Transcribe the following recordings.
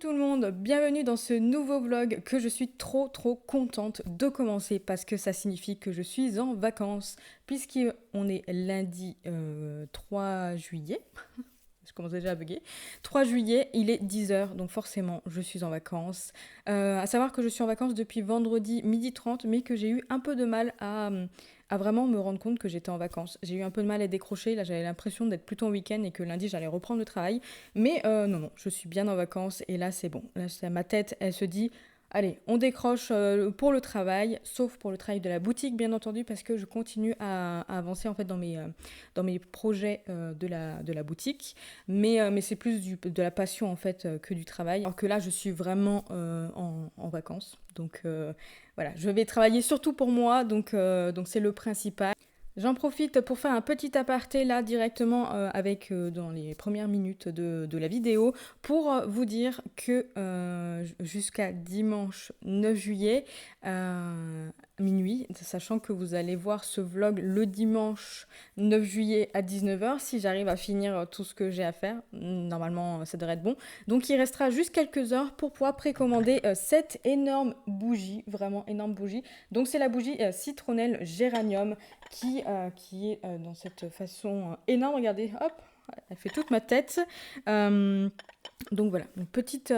Tout le monde, bienvenue dans ce nouveau vlog que je suis trop contente de commencer parce que ça signifie que je suis en vacances puisqu'on est lundi 3 juillet. Je commence déjà à bugger. 3 juillet, il est 10 h, donc forcément, je suis en vacances. À savoir que je suis en vacances depuis vendredi 12h30, mais que j'ai eu un peu de mal à vraiment me rendre compte que j'étais en vacances. J'ai eu un peu de mal à décrocher, là j'avais l'impression d'être plutôt en week-end et que lundi j'allais reprendre le travail. Mais non, je suis bien en vacances et là c'est bon. Là, ma tête, elle se dit, allez, on décroche pour le travail, sauf pour le travail de la boutique, bien entendu, parce que je continue à avancer en fait dans mes projets de la boutique. Mais c'est plus de la passion en fait que du travail. Alors que là, je suis vraiment en vacances. Donc voilà, je vais travailler surtout pour moi, donc c'est le principal. J'en profite pour faire un petit aparté là directement dans les premières minutes de la vidéo pour vous dire que jusqu'à dimanche 9 juillet minuit, sachant que vous allez voir ce vlog le dimanche 9 juillet à 19 h si j'arrive à finir tout ce que j'ai à faire. Normalement, ça devrait être bon. Donc, il restera juste quelques heures pour pouvoir précommander cette énorme bougie, vraiment énorme bougie. Donc, c'est la bougie citronnelle géranium qui est dans cette façon énorme. Regardez, hop, elle fait toute ma tête. Donc voilà, une petite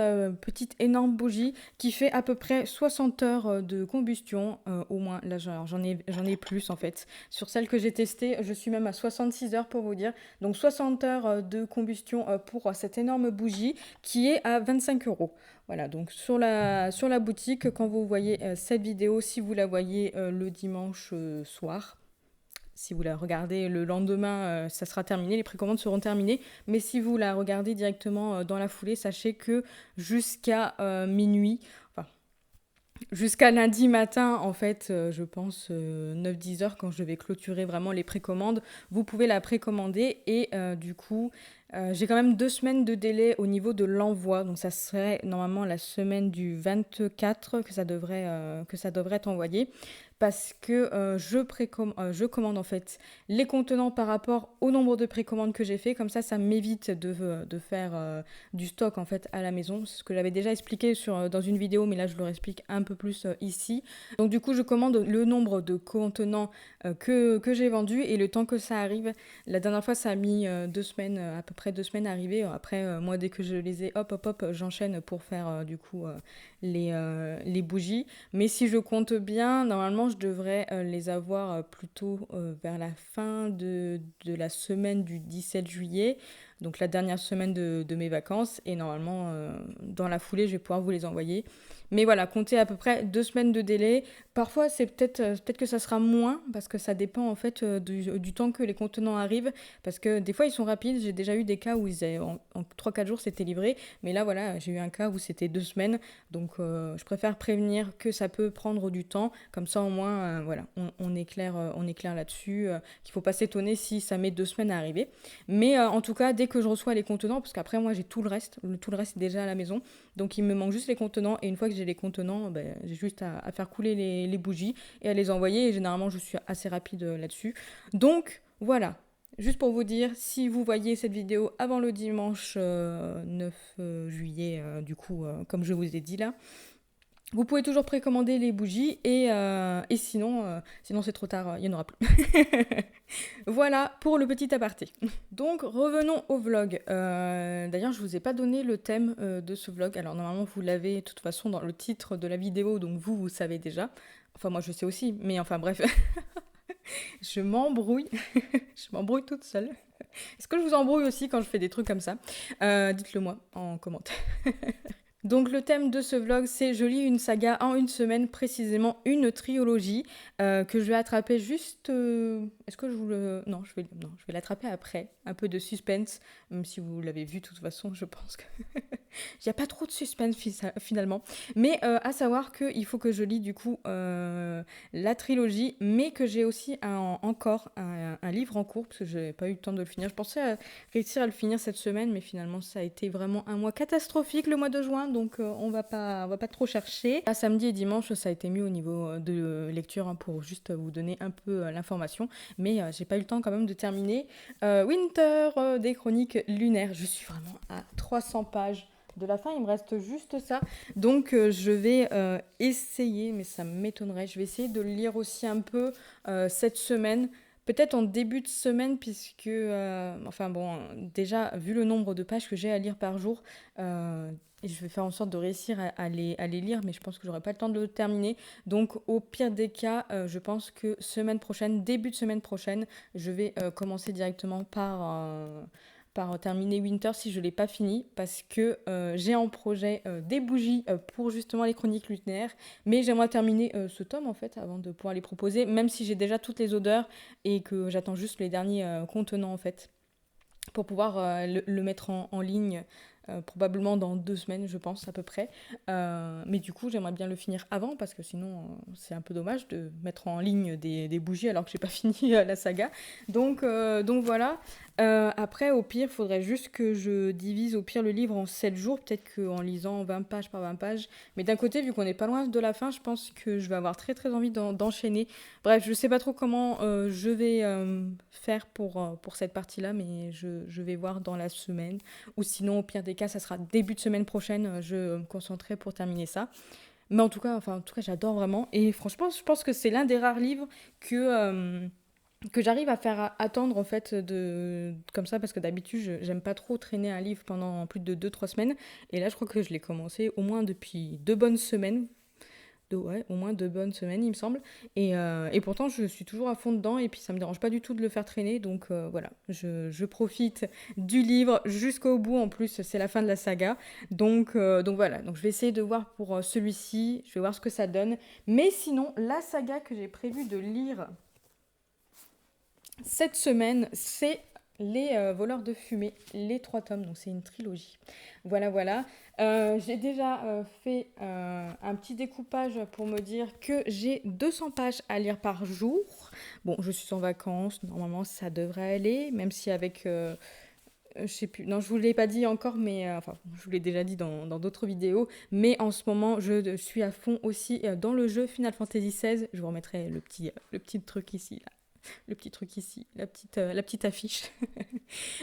énorme bougie qui fait à peu près 60 heures de combustion, au moins. Là, j'en ai plus en fait. Sur celle que j'ai testée, je suis même à 66 heures pour vous dire. Donc 60 heures de combustion pour cette énorme bougie qui est à 25 euros. Voilà, donc sur la boutique, quand vous voyez cette vidéo, si vous la voyez le dimanche soir, si vous la regardez le lendemain, ça sera terminé, les précommandes seront terminées. Mais si vous la regardez directement dans la foulée, sachez que jusqu'à minuit, enfin, jusqu'à lundi matin, en fait, je pense 9-10 heures, quand je vais clôturer vraiment les précommandes, vous pouvez la précommander. Et du coup, j'ai quand même 2 semaines de délai au niveau de l'envoi. Donc ça serait normalement la semaine du 24 que ça devrait être envoyé. Parce que je commande en fait les contenants par rapport au nombre de précommandes que j'ai fait. Comme ça m'évite de faire du stock en fait à la maison. C'est ce que j'avais déjà expliqué dans une vidéo, mais là je le réexplique un peu plus ici. Donc du coup, je commande le nombre de contenants que j'ai vendus et le temps que ça arrive. La dernière fois, ça a mis 2 semaines, à peu près 2 semaines à arriver. Après, moi, dès que je les ai, hop, j'enchaîne pour faire du coup les bougies. Mais si je compte bien, normalement, je devrais les avoir plutôt vers la fin de la semaine du 17 juillet, donc la dernière semaine de mes vacances. Et normalement, dans la foulée, je vais pouvoir vous les envoyer. Mais voilà, comptez à peu près 2 semaines de délai. Parfois, c'est peut-être que ça sera moins, parce que ça dépend en fait du temps que les contenants arrivent. Parce que des fois, ils sont rapides. J'ai déjà eu des cas où en 3-4 jours, c'était livré. Mais là, voilà, j'ai eu un cas où c'était 2 semaines. Donc, je préfère prévenir que ça peut prendre du temps. Comme ça, au moins, voilà, on est clair là-dessus. Qu'il ne faut pas s'étonner si ça met 2 semaines à arriver. Mais en tout cas, dès que je reçois les contenants, parce qu'après, moi, j'ai tout le reste. Tout le reste est déjà à la maison. Donc, il me manque juste les contenants. Et une fois que j'ai les contenants, j'ai juste à faire couler les bougies et à les envoyer. Et généralement, je suis assez rapide là-dessus. Donc, voilà. Juste pour vous dire, si vous voyez cette vidéo avant le dimanche 9 juillet, du coup, comme je vous ai dit là, vous pouvez toujours précommander les bougies et sinon c'est trop tard, il n'y en aura plus. Voilà pour le petit aparté. Donc revenons au vlog. D'ailleurs, je vous ai pas donné le thème de ce vlog. Alors normalement, vous l'avez de toute façon dans le titre de la vidéo, donc vous savez déjà. Enfin, moi je sais aussi, mais enfin bref. Je m'embrouille. Je m'embrouille toute seule. Est-ce que je vous embrouille aussi quand je fais des trucs comme ça? Dites-le moi en commentaire. Donc le thème de ce vlog, c'est je lis une saga en une semaine, précisément une trilogie que je vais attraper juste... Est-ce que je vous le... Non, je vais l'attraper après. Un peu de suspense, même si vous l'avez vu de toute façon, je pense que... Il n'y a pas trop de suspense finalement. Mais à savoir qu'il faut que je lis du coup la trilogie, mais que j'ai aussi encore un livre en cours, parce que je n'ai pas eu le temps de le finir. Je pensais réussir à le finir cette semaine, mais finalement ça a été vraiment un mois catastrophique le mois de juin, donc on va pas trop chercher. À samedi et dimanche, ça a été mieux au niveau de lecture, hein, pour juste vous donner un peu l'information, mais j'ai pas eu le temps quand même de terminer Winter des Chroniques lunaires. Je suis vraiment à 300 pages de la fin, il me reste juste ça. Donc je vais essayer, mais ça m'étonnerait, je vais essayer de le lire aussi un peu cette semaine. Peut-être en début de semaine, puisque, enfin bon, déjà, vu le nombre de pages que j'ai à lire par jour, et je vais faire en sorte de réussir à les lire, mais je pense que j'aurai pas le temps de le terminer. Donc, au pire des cas, je pense que semaine prochaine, début de semaine prochaine, je vais commencer directement par terminer Winter si je ne l'ai pas fini, parce que j'ai en projet des bougies pour justement les chroniques lunaires, mais j'aimerais terminer ce tome en fait avant de pouvoir les proposer, même si j'ai déjà toutes les odeurs et que j'attends juste les derniers contenants en fait pour pouvoir le mettre en ligne probablement dans 2 semaines, je pense, à peu près. Mais du coup, j'aimerais bien le finir avant, parce que sinon, c'est un peu dommage de mettre en ligne des bougies alors que j'ai pas fini la saga. Donc voilà. Après, au pire, il faudrait juste que je divise au pire le livre en 7 jours, peut-être qu'en lisant 20 pages par 20 pages. Mais d'un côté, vu qu'on n'est pas loin de la fin, je pense que je vais avoir très très envie d'enchaîner. Bref, je sais pas trop comment je vais faire pour cette partie-là, mais je vais voir dans la semaine. Ou sinon, au pire des cas, ça sera début de semaine prochaine. Je vais me concentrer pour terminer ça. Mais en tout cas, j'adore vraiment. Et franchement, je pense que c'est l'un des rares livres que j'arrive à faire attendre en fait comme ça, parce que d'habitude j'aime pas trop traîner un livre pendant plus de 2 3 semaines, et là je crois que je l'ai commencé au moins depuis 2 bonnes semaines. Ouais, au moins 2 bonnes semaines, il me semble. Et pourtant, je suis toujours à fond dedans et puis ça me dérange pas du tout de le faire traîner. Donc voilà, je profite du livre jusqu'au bout. En plus, c'est la fin de la saga. Donc voilà, donc je vais essayer de voir pour celui-ci. Je vais voir ce que ça donne. Mais sinon, la saga que j'ai prévu de lire cette semaine, c'est Les voleurs de fumée, les 3 tomes, donc c'est une trilogie. Voilà, voilà. J'ai déjà fait un petit découpage pour me dire que j'ai 200 pages à lire par jour. Bon, je suis en vacances, normalement ça devrait aller, même si avec... je sais plus, non, je vous l'ai pas dit encore, mais enfin, je vous l'ai déjà dit dans d'autres vidéos, mais en ce moment, je suis à fond aussi dans le jeu Final Fantasy XVI. Je vous remettrai le petit truc ici, là. Le petit truc ici, la petite affiche.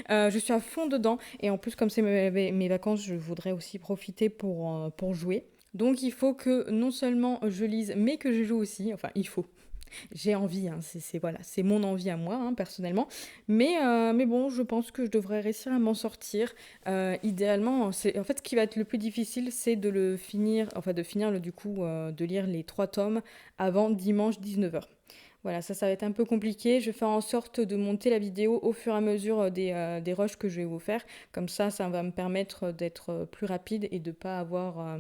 Je suis à fond dedans. Et en plus, comme c'est mes vacances, je voudrais aussi profiter pour jouer. Donc il faut que non seulement je lise, mais que je joue aussi. Enfin, il faut. J'ai envie, hein, voilà, c'est mon envie à moi, hein, personnellement. Mais bon, je pense que je devrais réussir à m'en sortir. Idéalement, en fait, ce qui va être le plus difficile, c'est de le finir, enfin de finir du coup, de lire les 3 tomes avant dimanche 19h. Voilà, ça va être un peu compliqué. Je vais faire en sorte de monter la vidéo au fur et à mesure des rushs que je vais vous faire. Comme ça va me permettre d'être plus rapide et de ne pas avoir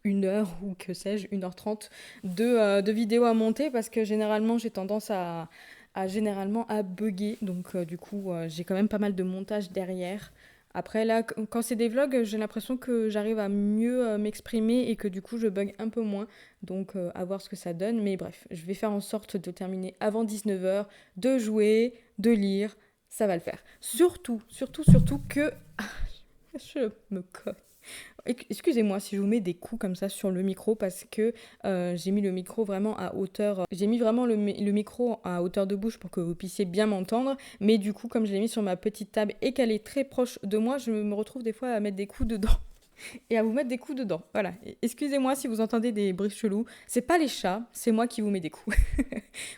1 heure ou que sais-je, 1h30 de vidéos à monter, parce que généralement j'ai tendance à bugger. Donc du coup, j'ai quand même pas mal de montage derrière. Après là, quand c'est des vlogs, j'ai l'impression que j'arrive à mieux m'exprimer et que du coup je bug un peu moins. Donc à voir ce que ça donne. Mais bref, je vais faire en sorte de terminer avant 19h, de jouer, de lire. Ça va le faire. Surtout, surtout, surtout que... je me cogne. Excusez-moi si je vous mets des coups comme ça sur le micro, parce que j'ai mis le micro vraiment à hauteur. J'ai mis vraiment le micro à hauteur de bouche pour que vous puissiez bien m'entendre. Mais du coup, comme je l'ai mis sur ma petite table et qu'elle est très proche de moi, je me retrouve des fois à mettre des coups dedans et à vous mettre des coups dedans. Voilà. Excusez-moi si vous entendez des bruits chelous. C'est pas les chats, c'est moi qui vous mets des coups.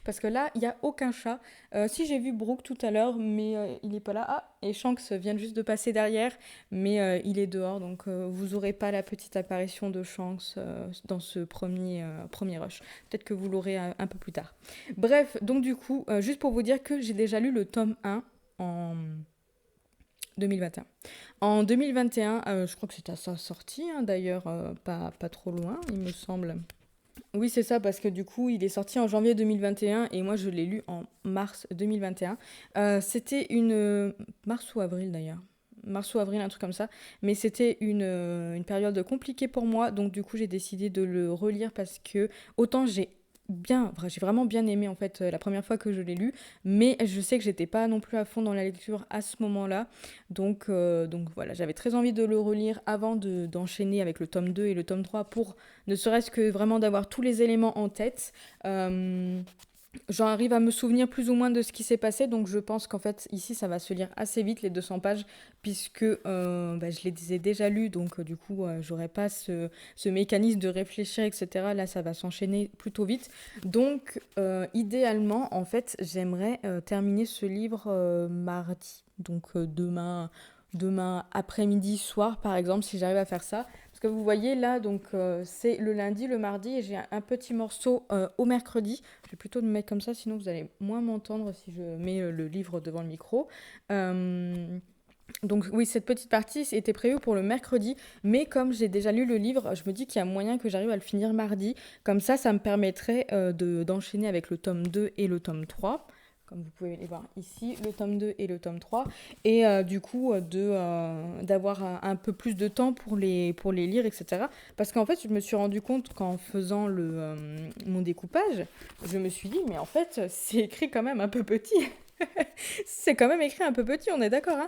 Parce que là, il n'y a aucun chat. Si j'ai vu Brooke tout à l'heure, mais il n'est pas là. Ah, et Shanks vient juste de passer derrière, mais il est dehors, donc vous n'aurez pas la petite apparition de Shanks dans ce premier rush. Peut-être que vous l'aurez un peu plus tard. Bref, donc du coup, juste pour vous dire que j'ai déjà lu le tome 1 en 2021. En 2021, je crois que c'était à sa sortie, hein, d'ailleurs, pas trop loin, il me semble. Oui, c'est ça, parce que du coup, il est sorti en janvier 2021 et moi, je l'ai lu en mars 2021. C'était mars ou avril d'ailleurs. Mars ou avril, un truc comme ça. Mais c'était une période compliquée pour moi, donc du coup, j'ai décidé de le relire parce que autant j'ai vraiment bien aimé en fait la première fois que je l'ai lu, mais je sais que j'étais pas non plus à fond dans la lecture à ce moment-là. Donc voilà, j'avais très envie de le relire avant d'enchaîner avec le tome 2 et le tome 3 pour ne serait-ce que vraiment d'avoir tous les éléments en tête. J'arrive à me souvenir plus ou moins de ce qui s'est passé, donc je pense qu'en fait ici ça va se lire assez vite les 200 pages puisque bah, je les ai déjà lus, donc du coup j'aurai pas ce mécanisme de réfléchir, etc. Là ça va s'enchaîner plutôt vite. Donc idéalement en fait j'aimerais terminer ce livre mardi, donc demain après-midi, soir par exemple, si j'arrive à faire ça. Parce que vous voyez là, donc c'est le lundi, le mardi, et j'ai un petit morceau au mercredi. Je vais plutôt me mettre comme ça, sinon vous allez moins m'entendre si je mets le livre devant le micro. Euh, donc oui, cette petite partie était prévue pour le mercredi, mais comme j'ai déjà lu le livre, je me dis qu'il y a moyen que j'arrive à le finir mardi. Comme ça me permettrait d'enchaîner avec le tome 2 et le tome 3. Comme vous pouvez les voir ici, le tome 2 et le tome 3. Et du coup, d'avoir un peu plus de temps pour les lire, etc. Parce qu'en fait, je me suis rendu compte qu'en faisant mon découpage, je me suis dit, mais en fait, c'est écrit quand même un peu petit. C'est quand même écrit un peu petit, on est d'accord,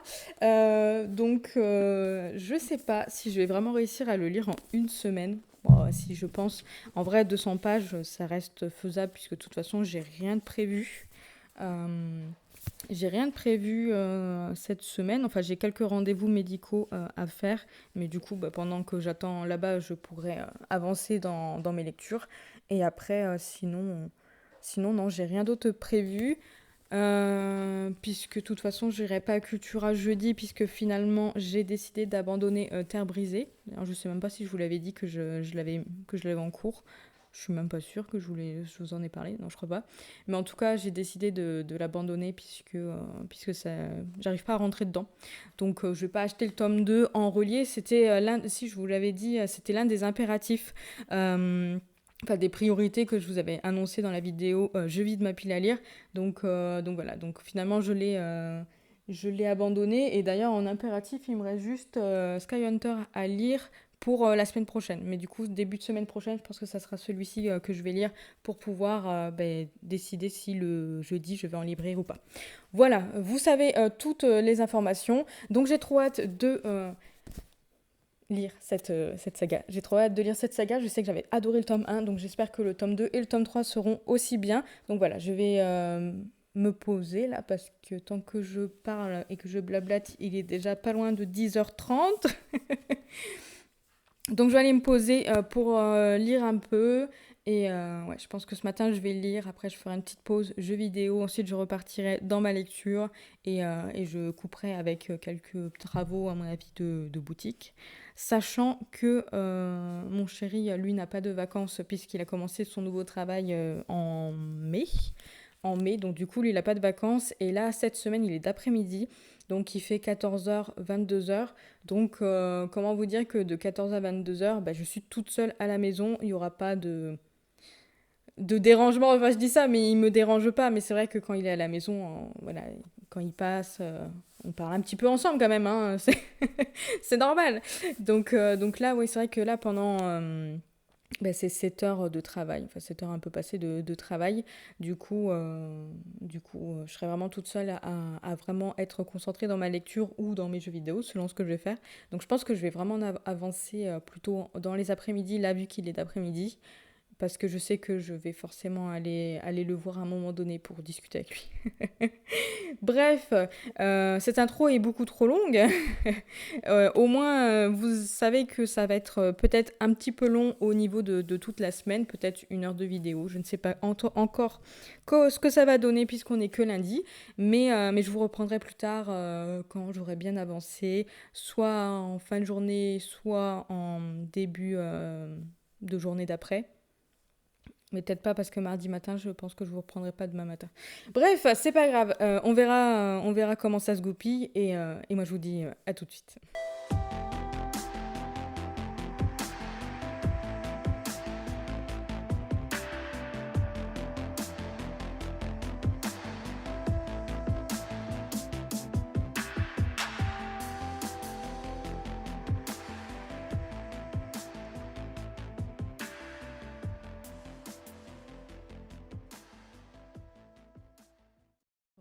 hein. Donc, je sais pas si je vais vraiment réussir à le lire en une semaine. Bon, si je pense, en vrai, 200 pages, ça reste faisable puisque de toute façon, j'ai rien de prévu. Euh, j'ai rien de prévu cette semaine. Enfin, j'ai quelques rendez-vous médicaux à faire, mais du coup, bah, pendant que j'attends là-bas, je pourrais avancer dans mes lectures. Et après, sinon, non, j'ai rien d'autre prévu. Puisque de toute façon, je n'irai pas à Cultura jeudi, puisque finalement, j'ai décidé d'abandonner Terre brisée. Alors, je sais même pas si je vous l'avais dit que je l'avais en cours. Je suis même pas sûre que je vous en ai parlé. Non, je crois pas. Mais en tout cas, j'ai décidé de l'abandonner puisque ça, j'arrive pas à rentrer dedans. Donc, je vais pas acheter le tome 2 en relié. C'était si je vous l'avais dit, c'était l'un des impératifs. Euh, Enfin, des priorités que je vous avais annoncées dans la vidéo Je vide ma pile à lire. Donc voilà, donc finalement je l'ai abandonné. Et d'ailleurs en impératif, il me reste juste Skyhunter à lire pour la semaine prochaine. Mais du coup, début de semaine prochaine, je pense que ça sera celui-ci que je vais lire pour pouvoir décider si le jeudi je vais en librairie ou pas. Voilà, vous savez toutes les informations. Donc j'ai trop hâte de lire cette saga. J'ai trop hâte de lire cette saga. Je sais que j'avais adoré le tome 1, donc j'espère que le tome 2 et le tome 3 seront aussi bien. Donc voilà, je vais me poser là parce que tant que je parle et que je blablate, il est déjà pas loin de 10h30. Donc je vais aller me poser pour lire un peu. Et ouais, je pense que ce matin je vais lire. Après, je ferai une petite pause jeu vidéo. Ensuite, je repartirai dans ma lecture et je couperai avec quelques travaux, à mon avis, de boutique. Sachant que mon chéri, lui, n'a pas de vacances puisqu'il a commencé son nouveau travail en mai. En mai, donc du coup, lui, il n'a pas de vacances. Et là, cette semaine, il est d'après-midi. Donc, il fait 14h, 22h. Donc, comment vous dire que de 14 à 22 heures, bah, je suis toute seule à la maison. Il n'y aura pas de dérangement. Enfin, je dis ça, mais il me dérange pas. Mais c'est vrai que quand il est à la maison, voilà, quand il passe, on parle un petit peu ensemble quand même, hein, c'est normal. Donc là, oui, c'est vrai que là, pendant bah, c'est 7 heures de travail, enfin 7 heures un peu passées de travail. Je serai vraiment toute seule à vraiment être concentrée dans ma lecture ou dans mes jeux vidéo, selon ce que je vais faire. Donc je pense que je vais vraiment avancer plutôt dans les après-midi, là vu qu'il est d'après-midi parce que je sais que je vais forcément aller le voir à un moment donné pour discuter avec lui. Bref, cette intro est beaucoup trop longue. Au moins, vous savez que ça va être peut-être un petit peu long au niveau de toute la semaine, peut-être 1 heure de vidéo. Je ne sais pas encore ce que ça va donner puisqu'on n'est que lundi, mais je vous reprendrai plus tard quand j'aurai bien avancé, soit en fin de journée, soit en début de journée d'après. Mais peut-être pas parce que mardi matin, je pense que je vous reprendrai pas demain matin. Bref, c'est pas grave. On verra comment ça se goupille. Et moi, je vous dis à tout de suite.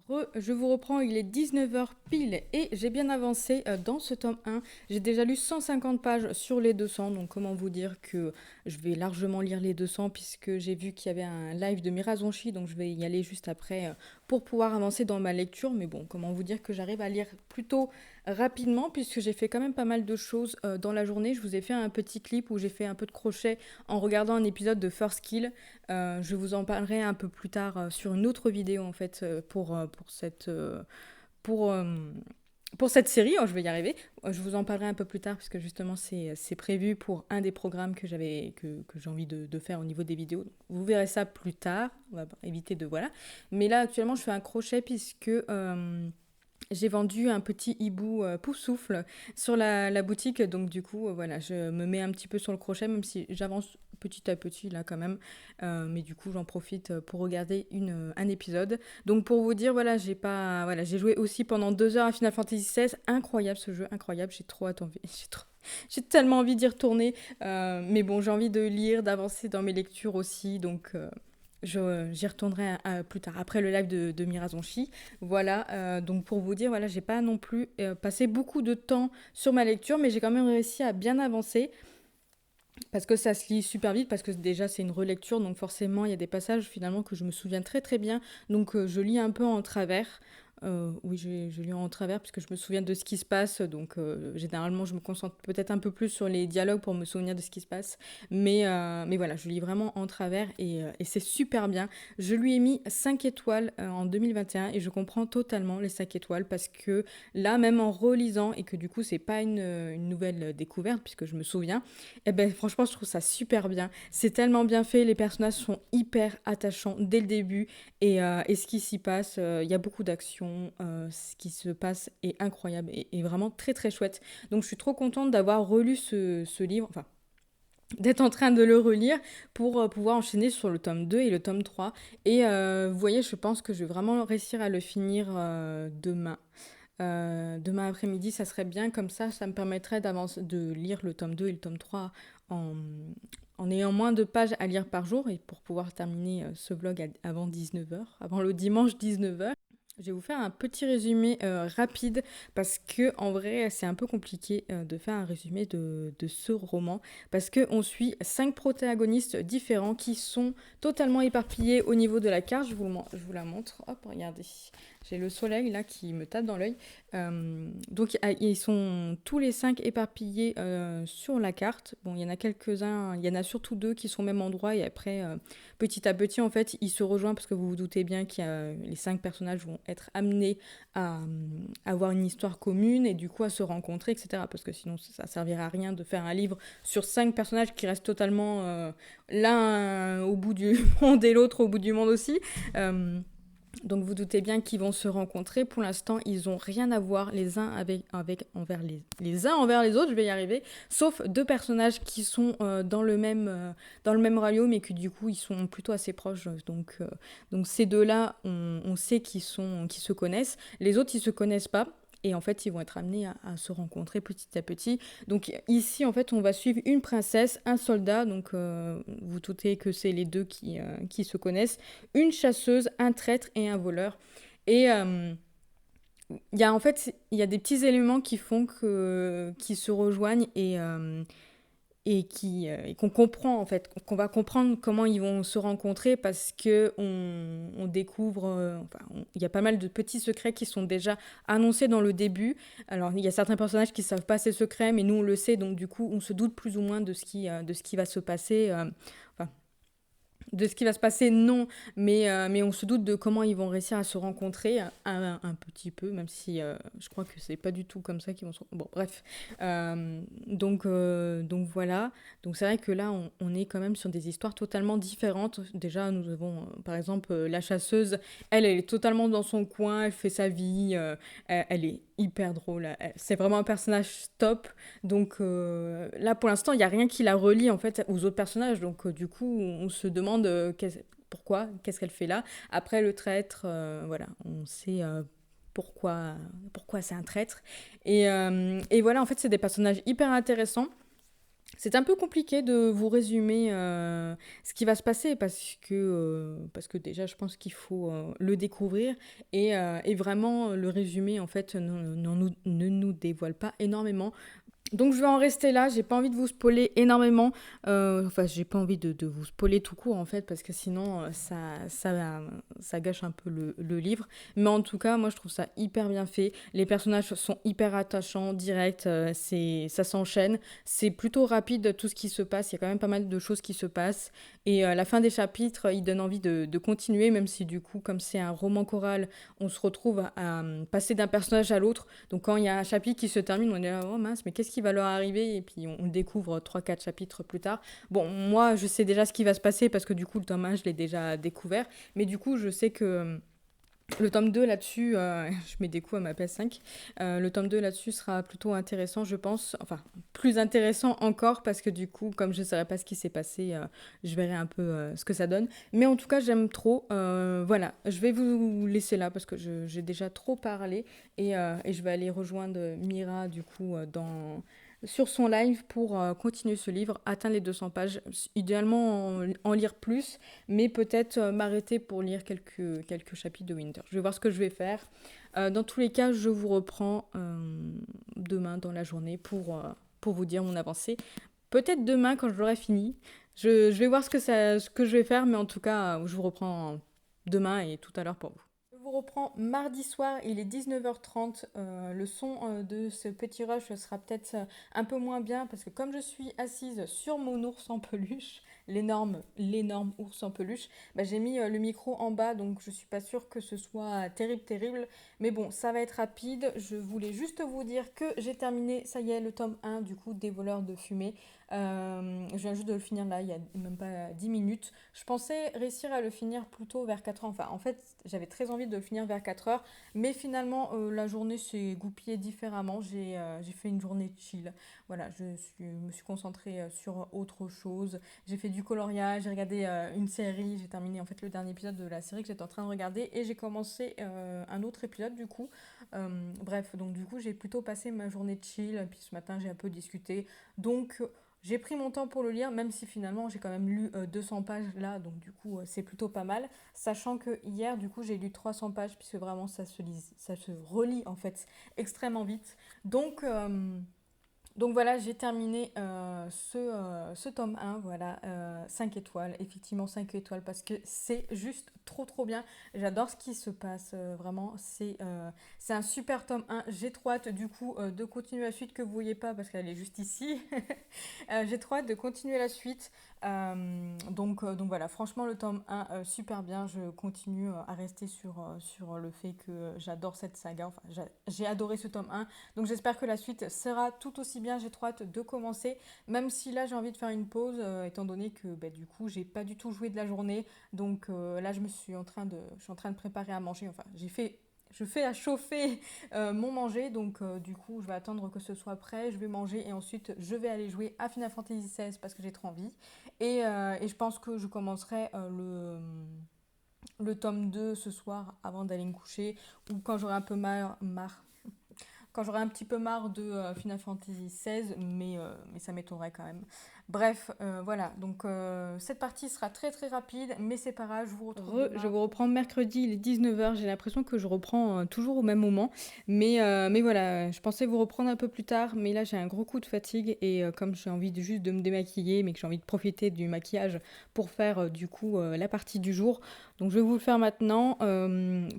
Je vous reprends, il est 19 heures pile et j'ai bien avancé dans ce tome 1. J'ai déjà lu 150 pages sur les 200, donc comment vous dire que je vais largement lire les 200 puisque j'ai vu qu'il y avait un live de Mirazonchi, donc je vais y aller juste après pour pouvoir avancer dans ma lecture. Mais bon, comment vous dire que j'arrive à lire plutôt rapidement puisque j'ai fait quand même pas mal de choses dans la journée. Je vous ai fait un petit clip où j'ai fait un peu de crochet en regardant un épisode de First Kill. Je vous en parlerai un peu plus tard sur une autre vidéo en fait pour, euh, pour cette série. Oh, je vais y arriver. Je vous en parlerai un peu plus tard parce que justement c'est prévu pour un des programmes que j'ai envie de faire au niveau des vidéos. Vous verrez ça plus tard. On va éviter de voilà. Mais là actuellement je fais un crochet puisque j'ai vendu un petit hibou Poufsouffle sur la boutique, donc du coup, voilà, je me mets un petit peu sur le crochet, même si j'avance petit à petit là quand même, mais du coup, j'en profite pour regarder un épisode. Donc pour vous dire, voilà, j'ai joué aussi pendant 2 heures à Final Fantasy XVI, incroyable ce jeu, incroyable, j'ai trop attendu, j'ai tellement envie d'y retourner, mais bon, j'ai envie de lire, d'avancer dans mes lectures aussi, donc j'y retournerai plus tard, après le live de Mirazonchi. Voilà, donc pour vous dire, voilà, j'ai pas non plus passé beaucoup de temps sur ma lecture, mais j'ai quand même réussi à bien avancer, parce que ça se lit super vite, parce que déjà c'est une relecture, donc forcément il y a des passages finalement que je me souviens très très bien, donc je lis un peu en travers. Oui, je lis en travers puisque je me souviens de ce qui se passe, donc généralement je me concentre peut-être un peu plus sur les dialogues pour me souvenir de ce qui se passe, mais voilà, je lis vraiment en travers et c'est super bien. Je lui ai mis 5 étoiles en 2021 et je comprends totalement les 5 étoiles parce que là, même en relisant, et que du coup c'est pas une nouvelle découverte puisque je me souviens, eh ben franchement je trouve ça super bien. C'est tellement bien fait, les personnages sont hyper attachants dès le début et ce qui s'y passe, il y a beaucoup d'action, ce qui se passe est incroyable et vraiment très très chouette. Donc je suis trop contente d'avoir relu ce livre, enfin d'être en train de le relire pour pouvoir enchaîner sur le tome 2 et le tome 3. Et vous voyez, je pense que je vais vraiment réussir à le finir demain. Demain après-midi, ça serait bien, comme ça me permettrait de lire le tome 2 et le tome 3 en, en ayant moins de pages à lire par jour et pour pouvoir terminer ce vlog avant 19 heures, avant le dimanche 19 heures. Je vais vous faire un petit résumé rapide parce que en vrai c'est un peu compliqué de faire un résumé de ce roman parce qu'on suit 5 protagonistes différents qui sont totalement éparpillés au niveau de la carte. Je vous la montre. Hop, regardez. J'ai le soleil là qui me tape dans l'œil. Donc ils sont tous les 5 éparpillés sur la carte. Bon, il y en a quelques-uns, il y en a surtout 2 qui sont au même endroit et après petit à petit en fait ils se rejoignent parce que vous vous doutez bien que les 5 personnages vont être amenés à avoir une histoire commune et du coup à se rencontrer, etc. Parce que sinon ça servirait à rien de faire un livre sur 5 personnages qui restent totalement l'un au bout du monde et l'autre au bout du monde aussi. Donc vous doutez bien qu'ils vont se rencontrer. Pour l'instant, ils n'ont rien à voir les uns envers les uns envers les autres, je vais y arriver, sauf 2 personnages qui sont dans le même royaume et que du coup ils sont plutôt assez proches. Donc ces deux-là, on sait qu'ils se connaissent. Les autres, ils se connaissent pas. Et en fait, ils vont être amenés à se rencontrer petit à petit. Donc ici, en fait, on va suivre une princesse, un soldat, donc vous doutez que c'est les 2 qui se connaissent, une chasseuse, un traître et un voleur. Et il y a des petits éléments qui font qu'ils se rejoignent et qu'on comprend en fait, qu'on va comprendre comment ils vont se rencontrer parce que on découvre, il y a pas mal de petits secrets qui sont déjà annoncés dans le début. Alors il y a certains personnages qui savent pas ces secrets, mais nous on le sait, donc du coup on se doute plus ou moins de ce qui va se passer. Enfin, de ce qui va se passer, non, mais on se doute de comment ils vont réussir à se rencontrer un petit peu, même si je crois que c'est pas du tout comme ça qu'ils vont se rencontrer. Bon, bref. Donc voilà. Donc c'est vrai que là, on est quand même sur des histoires totalement différentes. Déjà, nous avons, par exemple, la chasseuse, elle est totalement dans son coin, elle fait sa vie, elle est hyper drôle. C'est vraiment un personnage top. Donc là, pour l'instant, il n'y a rien qui la relie en fait aux autres personnages. Donc du coup, on se demande pourquoi, qu'est-ce qu'elle fait là. Après, le traître, voilà, on sait pourquoi c'est un traître. Et voilà, en fait, c'est des personnages hyper intéressants. C'est un peu compliqué de vous résumer ce qui va se passer parce que déjà je pense qu'il faut le découvrir et vraiment le résumé en fait ne nous dévoile pas énormément. Donc je vais en rester là, j'ai pas envie de vous spoiler énormément, enfin j'ai pas envie de vous spoiler tout court en fait parce que sinon ça gâche un peu le livre. Mais en tout cas moi je trouve ça hyper bien fait, les personnages sont hyper attachants, directs, ça s'enchaîne, c'est plutôt rapide tout ce qui se passe, il y a quand même pas mal de choses qui se passent et la fin des chapitres il donne envie de continuer même si du coup comme c'est un roman choral on se retrouve à passer d'un personnage à l'autre. Donc quand il y a un chapitre qui se termine, on est là, oh mince, mais qu'est-ce qui va leur arriver? Et puis on le découvre 3 4 chapitres plus tard. Bon, moi, je sais déjà ce qui va se passer parce que du coup, le tome 1, je l'ai déjà découvert. Mais du coup, je sais que le tome 2 là-dessus, je mets des coups à ma PS5, le tome 2 là-dessus sera plutôt intéressant, je pense. Enfin, plus intéressant encore parce que du coup, comme je ne saurais pas ce qui s'est passé, je verrai un peu ce que ça donne. Mais en tout cas, j'aime trop. Voilà, je vais vous laisser là parce que j'ai déjà trop parlé et je vais aller rejoindre Mira du coup sur son live pour continuer ce livre, atteindre les 200 pages, idéalement en lire plus, mais peut-être m'arrêter pour lire quelques chapitres de Winter. Je vais voir ce que je vais faire. Dans tous les cas, je vous reprends demain dans la journée pour vous dire mon avancée. Peut-être demain quand je l'aurai fini. Je vais voir ce que je vais faire, mais en tout cas, je vous reprends demain et tout à l'heure pour vous. Je vous reprends mardi soir, il est 19h30. Le son de ce petit rush sera peut-être un peu moins bien parce que comme je suis assise sur mon ours en peluche, l'énorme ours en peluche, bah, j'ai mis le micro en bas donc je suis pas sûre que ce soit terrible. Mais bon, ça va être rapide. Je voulais juste vous dire que j'ai terminé, ça y est, le tome 1 du coup des voleurs de fumée. Je viens juste de le finir là, il y a même pas 10 minutes. Je pensais réussir à le finir plutôt vers 4 heures. Enfin, en fait, j'avais très envie de le finir vers 4 heures. Mais finalement, la journée s'est goupillée différemment. J'ai fait une journée chill. Voilà, me suis concentrée sur autre chose. J'ai fait du coloriage, j'ai regardé une série. J'ai terminé en fait le dernier épisode de la série que j'étais en train de regarder. Et j'ai commencé un autre épisode du coup. Bref, donc du coup, j'ai plutôt passé ma journée chill. Puis ce matin, j'ai un peu discuté. Donc... J'ai pris mon temps pour le lire, même si finalement j'ai quand même lu 200 pages là, donc du coup c'est plutôt pas mal. Sachant que hier, du coup, j'ai lu 300 pages, puisque vraiment ça se relit en fait extrêmement vite. Donc, donc voilà, j'ai terminé ce tome 1, voilà, 5 étoiles, effectivement 5 étoiles, parce que c'est juste trop bien. J'adore ce qui se passe, vraiment, c'est un super tome 1. J'ai trop hâte du coup de continuer la suite que vous voyez pas, parce qu'elle est juste ici. J'ai trop hâte de continuer la suite. Donc voilà, franchement le tome 1, super bien. Je continue à rester sur le fait que j'adore cette saga, enfin j'ai adoré ce tome 1. Donc j'espère que la suite sera tout aussi bien. J'ai trop hâte de commencer, même si là j'ai envie de faire une pause, étant donné que bah, du coup j'ai pas du tout joué de la journée. Donc là je suis en train de préparer à manger. Enfin je fais à chauffer mon manger, donc du coup je vais attendre que ce soit prêt, je vais manger et ensuite je vais aller jouer à Final Fantasy XVI parce que j'ai trop envie. Et je pense que je commencerai le tome 2 ce soir avant d'aller me coucher ou quand j'aurai un peu quand j'aurai un petit peu marre de Final Fantasy XVI, mais ça m'étonnerait quand même. Bref, voilà, donc cette partie sera très rapide, mais c'est pas grave, je vous retrouve demain. Je vous reprends mercredi, il est 19h, j'ai l'impression que je reprends toujours au même moment, mais voilà, je pensais vous reprendre un peu plus tard, mais là j'ai un gros coup de fatigue et comme j'ai envie juste de me démaquiller, mais que j'ai envie de profiter du maquillage pour faire du coup la partie du jour, donc je vais vous le faire maintenant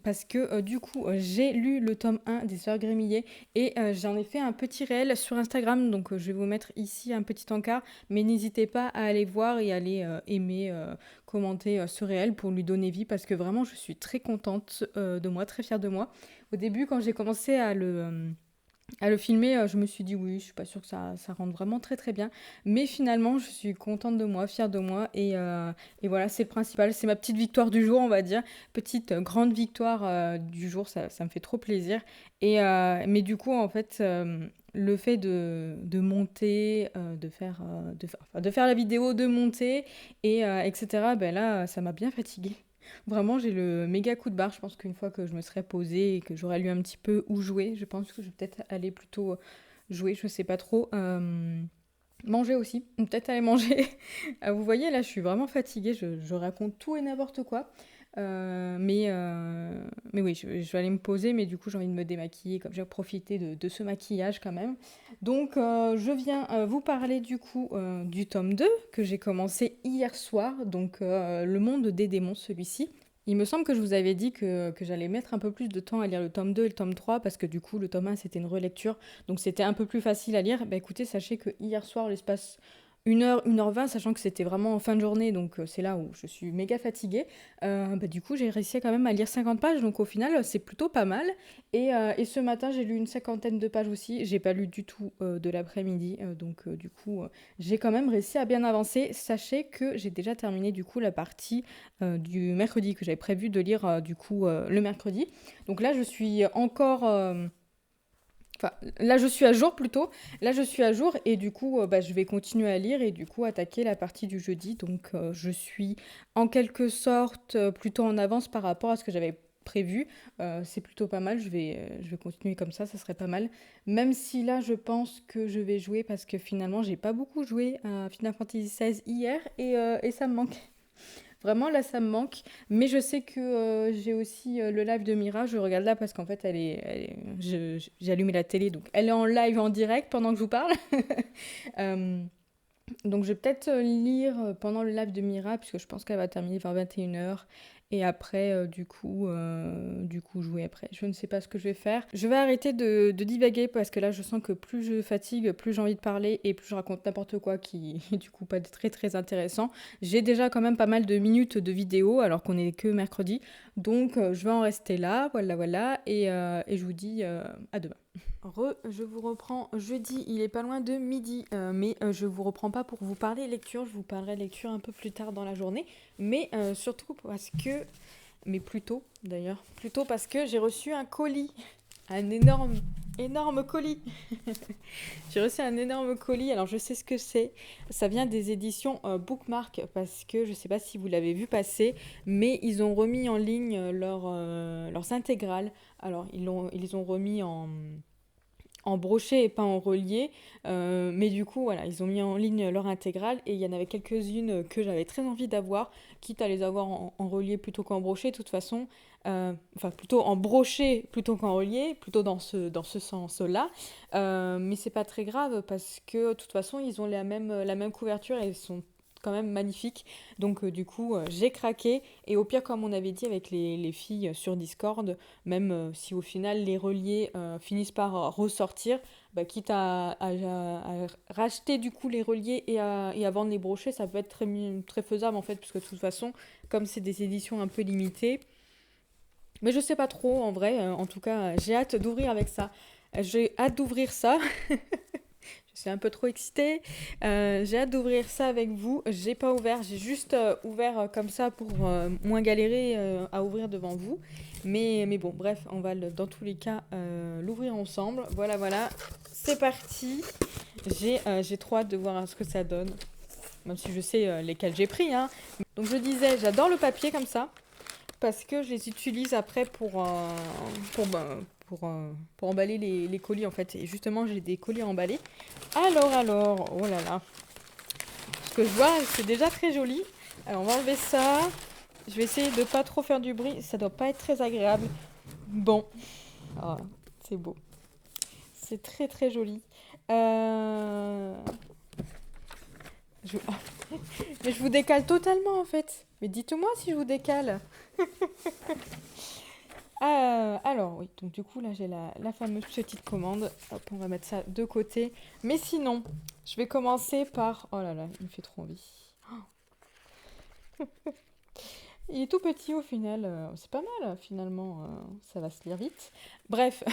parce que du coup j'ai lu le tome 1 des Sœurs Grémillet et j'en ai fait un petit réel sur Instagram, donc je vais vous mettre ici un petit encart, mais n'hésitez pas à aller voir et à aller aimer, commenter ce réel pour lui donner vie, parce que vraiment je suis très contente de moi, très fière de moi. Au début, quand j'ai commencé à le filmer, je me suis dit oui, je suis pas sûre que ça rende vraiment très bien. Mais finalement, je suis contente de moi, fière de moi. Et voilà, c'est le principal. C'est ma petite victoire du jour, on va dire. Petite grande victoire du jour, ça me fait trop plaisir. Mais du coup, en fait, le fait de monter, de faire la vidéo, de monter, etc., ben là, ça m'a bien fatiguée. Vraiment, j'ai le méga coup de barre. Je pense qu'une fois que je me serais posée et que j'aurais lu un petit peu où jouer, je pense que je vais peut-être aller plutôt jouer, je sais pas trop. Manger aussi, peut-être aller manger. Vous voyez, là, je suis vraiment fatiguée, je raconte tout et n'importe quoi. Mais oui, je vais aller me poser, mais du coup, j'ai envie de me démaquiller, comme j'ai profité de ce maquillage quand même. Donc, je viens vous parler du coup du tome 2 que j'ai commencé hier soir, donc Le Monde des démons, celui-ci. Il me semble que je vous avais dit que j'allais mettre un peu plus de temps à lire le tome 2 et le tome 3 parce que du coup le tome 1 c'était une relecture donc c'était un peu plus facile à lire. Bah écoutez, sachez que hier soir, l'espace 1 heure 20, sachant que c'était vraiment en fin de journée, donc c'est là où je suis méga fatiguée, bah, du coup j'ai réussi quand même à lire 50 pages, donc au final c'est plutôt pas mal. Et ce matin j'ai lu une cinquantaine de pages aussi, j'ai pas lu du tout de l'après-midi, donc du coup j'ai quand même réussi à bien avancer. Sachez que j'ai déjà terminé du coup la partie du mercredi que j'avais prévu de lire du coup le mercredi. Donc là je suis encore... Enfin, là, je suis à jour plutôt. Là, je suis à jour et du coup, bah, je vais continuer à lire et du coup attaquer la partie du jeudi. Donc, je suis en quelque sorte plutôt en avance par rapport à ce que j'avais prévu. C'est plutôt pas mal. Je vais continuer comme ça serait pas mal. Même si là, je pense que je vais jouer parce que finalement, j'ai pas beaucoup joué à Final Fantasy XVI hier et ça me manque. Vraiment, là, ça me manque. Mais je sais que j'ai aussi le live de Mira. Je regarde là parce qu'en fait, j'ai allumé la télé. Donc, elle est en live, en direct, pendant que je vous parle. Euh, donc, je vais peut-être lire pendant le live de Mira, puisque je pense qu'elle va terminer vers 21 h. Et après, du coup, jouer après. Je ne sais pas ce que je vais faire. Je vais arrêter de divaguer parce que là, je sens que plus je fatigue, plus j'ai envie de parler et plus je raconte n'importe quoi qui est du coup pas très très intéressant. J'ai déjà quand même pas mal de minutes de vidéo alors qu'on est que mercredi. Donc, je vais en rester là. Voilà, voilà. Et je vous dis à demain. Je vous reprends jeudi, il est pas loin de midi, mais je vous reprends pas pour vous parler lecture, je vous parlerai lecture un peu plus tard dans la journée, mais surtout parce que, mais plutôt d'ailleurs, plutôt parce que j'ai reçu un colis, un énorme colis. J'ai reçu un énorme colis, alors je sais ce que c'est, ça vient des éditions Bookmark, parce que je sais pas si vous l'avez vu passer, mais ils ont remis en ligne leurs intégrales, alors ils les ont remis en brochet et pas en relié. Mais du coup, voilà, ils ont mis en ligne leur intégrale et il y en avait quelques-unes que j'avais très envie d'avoir, quitte à les avoir en relié plutôt qu'en brochet. De toute façon, enfin plutôt en brochet plutôt qu'en relié, plutôt dans ce sens-là. Mais c'est pas très grave parce que de toute façon, ils ont la même couverture et ils sont quand même magnifiques. Donc du coup, j'ai craqué. Et au pire, comme on avait dit avec les filles sur Discord, même si au final les reliés finissent par ressortir, bah, quitte à racheter du coup les reliés et à vendre les brochets, ça peut être très faisable en fait, puisque de toute façon, comme c'est des éditions un peu limitées, mais je sais pas trop en vrai, en tout cas, j'ai hâte d'ouvrir avec ça. J'ai hâte d'ouvrir ça. Je suis un peu trop excitée. J'ai hâte d'ouvrir ça avec vous. J'ai pas ouvert, j'ai juste ouvert comme ça pour moins galérer à ouvrir devant vous. Mais bon, bref, on va dans tous les cas l'ouvrir ensemble. Voilà, voilà, c'est parti. J'ai trop hâte de voir ce que ça donne. Même si je sais lesquels j'ai pris, hein. Donc je disais, j'adore le papier comme ça parce que je les utilise après pour emballer les colis en fait. Et justement, j'ai des colis à emballer. Alors, oh là là. Ce que je vois, c'est déjà très joli. Alors, on va enlever ça. Je vais essayer de pas trop faire du bruit. Ça doit pas être très agréable. Bon. Ah, c'est beau. C'est très très joli. Euh... je- Mais je vous décale totalement en fait. Mais dites-moi si je vous décale. Alors, oui, donc du coup, là, j'ai la fameuse petite commande. Hop, on va mettre ça de côté. Mais sinon, je vais commencer par... Oh là là, il me fait trop envie. Il est tout petit au final. C'est pas mal, finalement. Ça va se lire vite. Bref,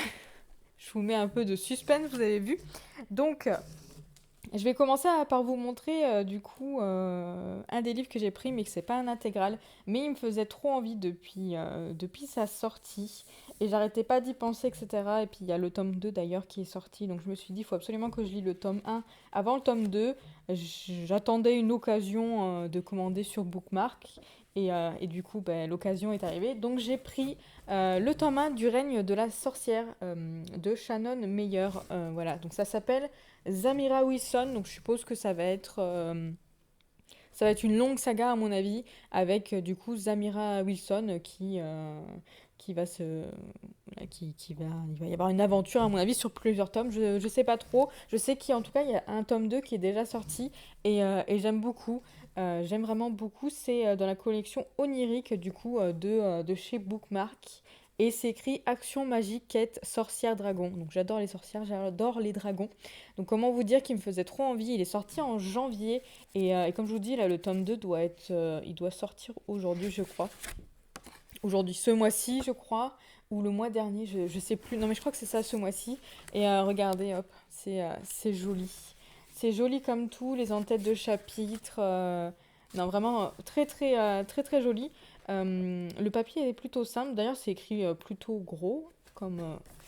je vous mets un peu de suspense, vous avez vu. Donc, je vais commencer par vous montrer du coup un des livres que j'ai pris mais que c'est pas un intégral mais il me faisait trop envie depuis sa sortie et j'arrêtais pas d'y penser etc. Et puis il y a le tome 2 d'ailleurs qui est sorti donc je me suis dit il faut absolument que je lis le tome 1 avant le tome 2. J'attendais une occasion de commander sur Bookmark Et du coup, ben, l'occasion est arrivée. Donc j'ai pris le tome 1 du règne de la sorcière de Shannon Meyer. Voilà, donc ça s'appelle Zamira Wilson. Donc je suppose que ça va être une longue saga à mon avis, avec du coup Zamira Wilson qui va se... il va y avoir une aventure à mon avis sur plusieurs tomes, je sais pas trop. Je sais qu'en tout cas il y a un tome 2 qui est déjà sorti et j'aime beaucoup. J'aime vraiment beaucoup, c'est dans la collection onirique du coup de chez Bookmark. Et c'est écrit Action magique, quête, sorcière, dragon. Donc j'adore les sorcières, j'adore les dragons. Donc comment vous dire qu'il me faisait trop envie. Il est sorti en janvier et comme je vous dis, là, le tome 2 doit être, il doit sortir aujourd'hui, je crois. Aujourd'hui, ce mois-ci, je crois, ou le mois dernier, je sais plus. Non, mais je crois que c'est ça, ce mois-ci. Et regardez, hop, c'est joli. C'est joli comme tout, les entêtes de chapitres. Non, vraiment très, très joli. Le papier est plutôt simple. D'ailleurs, c'est écrit plutôt gros, comme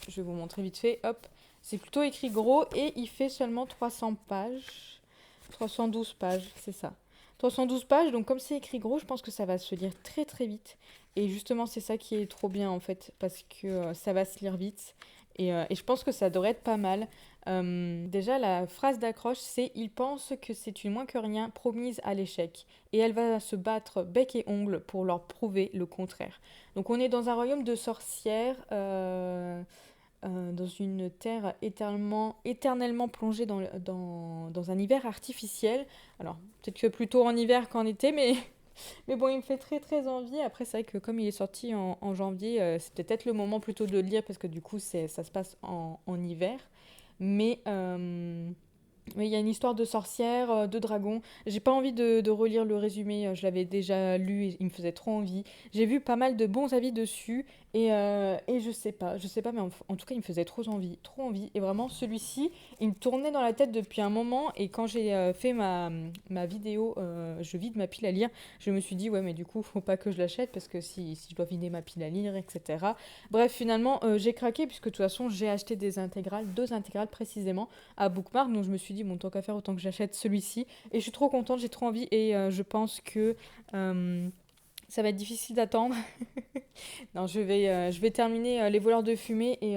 je vais vous montrer vite fait. Hop, c'est plutôt écrit gros et il fait seulement 300 pages. 312 pages, c'est ça. 312 pages, donc comme c'est écrit gros, je pense que ça va se lire très très vite. Et justement, c'est ça qui est trop bien en fait, parce que ça va se lire vite. Et je pense que ça devrait être pas mal. Déjà, la phrase d'accroche, c'est Il pense que c'est une moins que rien promise à l'échec. Et elle va se battre bec et ongle pour leur prouver le contraire. Donc on est dans un royaume de sorcières. Dans une terre éternellement plongée dans un hiver artificiel. Alors, peut-être que plutôt en hiver qu'en été, mais bon, il me fait très très envie. Après, c'est vrai que comme il est sorti en janvier, c'est peut-être le moment plutôt de le lire parce que du coup, ça se passe en hiver. Mais il y a une histoire de sorcière, de dragon. J'ai pas envie de relire le résumé, je l'avais déjà lu et il me faisait trop envie. J'ai vu pas mal de bons avis dessus et je sais pas, mais en tout cas il me faisait trop envie, trop envie. Et vraiment celui-ci, il me tournait dans la tête depuis un moment et quand j'ai fait ma vidéo, je vide ma pile à lire, je me suis dit ouais mais du coup faut pas que je l'achète parce que si je dois vider ma pile à lire, etc. Bref finalement j'ai craqué puisque de toute façon j'ai acheté des intégrales, 2 intégrales précisément à Bookmark. Donc je me suis dit, bon, tant qu'à faire, autant que j'achète celui-ci. Et je suis trop contente, j'ai trop envie. Et je pense que euh, ça va être difficile d'attendre. Non, je vais terminer Les voleurs de fumée. Et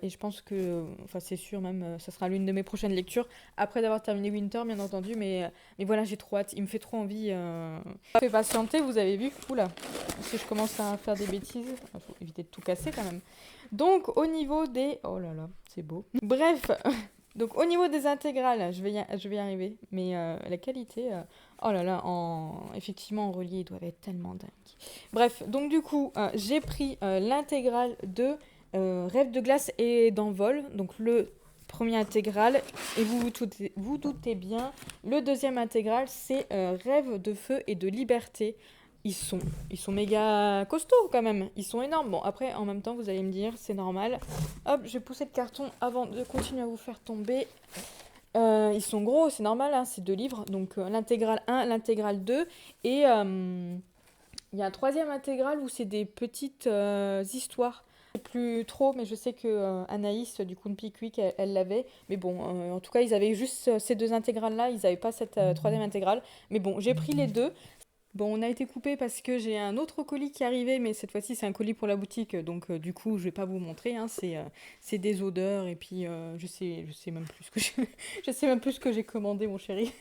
je pense que, enfin c'est sûr même, ça sera l'une de mes prochaines lectures. Après d'avoir terminé Winter, bien entendu. Mais voilà, j'ai trop hâte. Il me fait trop envie. Ça fait patienter, vous avez vu. Oula, si je commence à faire des bêtises, il faut éviter de tout casser quand même. Donc au niveau des... Oh là là, c'est beau. Bref, donc au niveau des intégrales, je vais y arriver. Mais la qualité, oh là là, effectivement en relié, ils doivent être tellement dingues. Bref, donc du coup, j'ai pris l'intégrale de Rêve de glace et d'envol. Donc le premier intégral, et vous doutez bien, le deuxième intégral, c'est Rêve de feu et de liberté. Ils sont méga costauds quand même, ils sont énormes. Bon, après, en même temps, vous allez me dire, c'est normal. Hop, je vais pousser le carton avant de continuer à vous faire tomber. Ils sont gros, c'est normal, hein, c'est 2 livres. Donc l'intégrale 1, l'intégrale 2. Et il y a un troisième intégral où c'est des petites histoires. Plus trop, mais je sais que Anaïs du coup Pickwick, elle l'avait. Mais bon, en tout cas, ils avaient juste ces 2 intégrales-là, ils n'avaient pas cette troisième intégrale. Mais bon, j'ai pris les deux. Bon, on a été coupé parce que j'ai un autre colis qui est arrivé, mais cette fois-ci c'est un colis pour la boutique, donc du coup je vais pas vous montrer, hein, c'est des odeurs et puis je sais même plus ce que je sais même plus ce que j'ai commandé mon chéri.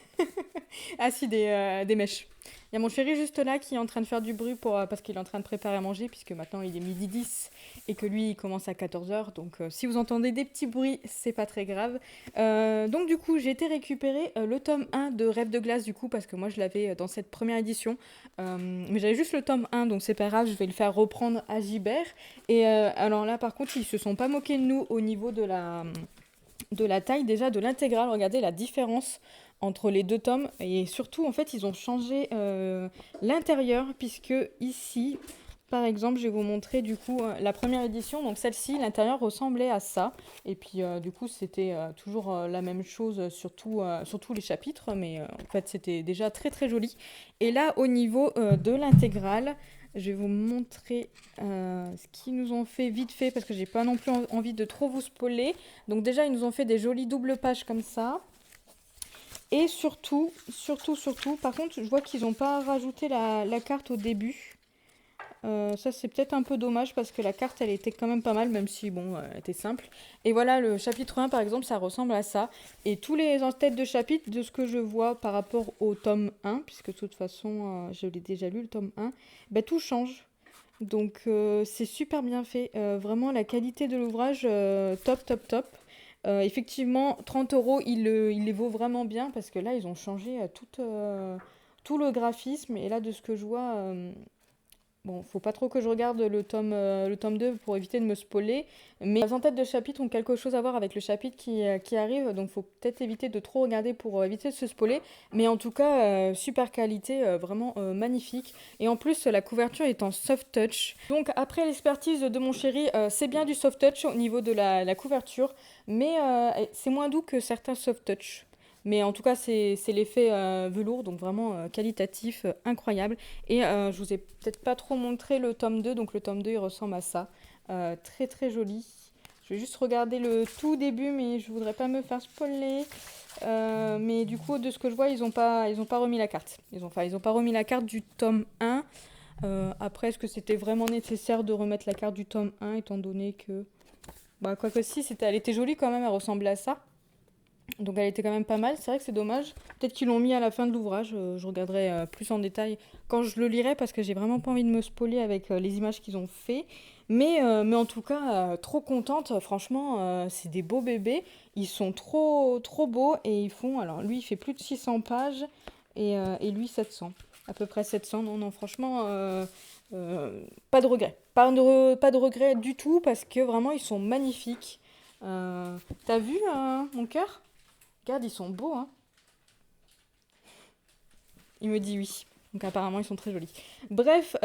Ah si, des mèches. Il y a mon chéri juste là qui est en train de faire du bruit parce qu'il est en train de préparer à manger, puisque maintenant il est 12h10 et que lui il commence à 14h. Donc si vous entendez des petits bruits, c'est pas très grave. Donc du coup, j'ai été récupérer le tome 1 de Rêve de glace, du coup, parce que moi je l'avais dans cette première édition. Mais j'avais juste le tome 1, donc c'est pas grave, je vais le faire reprendre à Gibert. Et alors là, par contre, ils se sont pas moqués de nous au niveau de la taille déjà de l'intégrale. Regardez la différence entre les 2 tomes et surtout en fait ils ont changé l'intérieur puisque ici par exemple je vais vous montrer du coup la première édition, donc celle-ci l'intérieur ressemblait à ça et puis du coup c'était toujours la même chose sur tous les chapitres, mais en fait c'était déjà très très joli. Et là au niveau de l'intégrale, je vais vous montrer ce qu'ils nous ont fait vite fait parce que j'ai pas non plus envie de trop vous spoiler. Donc déjà ils nous ont fait des jolies doubles pages comme ça. Et surtout, par contre, je vois qu'ils n'ont pas rajouté la carte au début. Ça, c'est peut-être un peu dommage parce que la carte, elle était quand même pas mal, même si, bon, elle était simple. Et voilà, le chapitre 1, par exemple, ça ressemble à ça. Et tous les en-têtes de chapitre, de ce que je vois par rapport au tome 1, puisque de toute façon, je l'ai déjà lu, le tome 1, bah, tout change. Donc, c'est super bien fait. Vraiment, la qualité de l'ouvrage, top, top, top. Effectivement, 30 euros, il les vaut vraiment bien parce que là, ils ont changé tout le graphisme. Et là, de ce que je vois, bon, faut pas trop que je regarde le tome 2 pour éviter de me spoiler, mais les en-têtes de chapitre ont quelque chose à voir avec le chapitre qui arrive, donc faut peut-être éviter de trop regarder pour éviter de se spoiler. Mais en tout cas, super qualité, vraiment magnifique. Et en plus, la couverture est en soft touch. Donc après l'expertise de mon chéri, c'est bien du soft touch au niveau de la couverture, mais c'est moins doux que certains soft touch. Mais en tout cas, c'est l'effet velours, donc vraiment qualitatif, incroyable. Et je vous ai peut-être pas trop montré le tome 2, donc le tome 2 il ressemble à ça. Très très joli. Je vais juste regarder le tout début, mais je voudrais pas me faire spoiler. Mais du coup, de ce que je vois, ils ont pas remis la carte. Ils ont pas remis la carte du tome 1. Après, est-ce que c'était vraiment nécessaire de remettre la carte du tome 1, étant donné que... Bah, quoique si, elle était jolie quand même, elle ressemblait à ça. Donc elle était quand même pas mal, c'est vrai que c'est dommage. Peut-être qu'ils l'ont mis à la fin de l'ouvrage, je regarderai plus en détail quand je le lirai parce que j'ai vraiment pas envie de me spoiler avec les images qu'ils ont fait. Mais en tout cas, trop contente, franchement, c'est des beaux bébés. Ils sont trop, trop beaux et ils font, alors lui il fait plus de 600 pages et lui 700, à peu près 700. Non, non, franchement, pas de regret. Pas de regret du tout parce que vraiment ils sont magnifiques. T'as vu mon cœur? Regarde, ils sont beaux, hein. Il me dit oui. Donc apparemment, ils sont très jolis. Bref,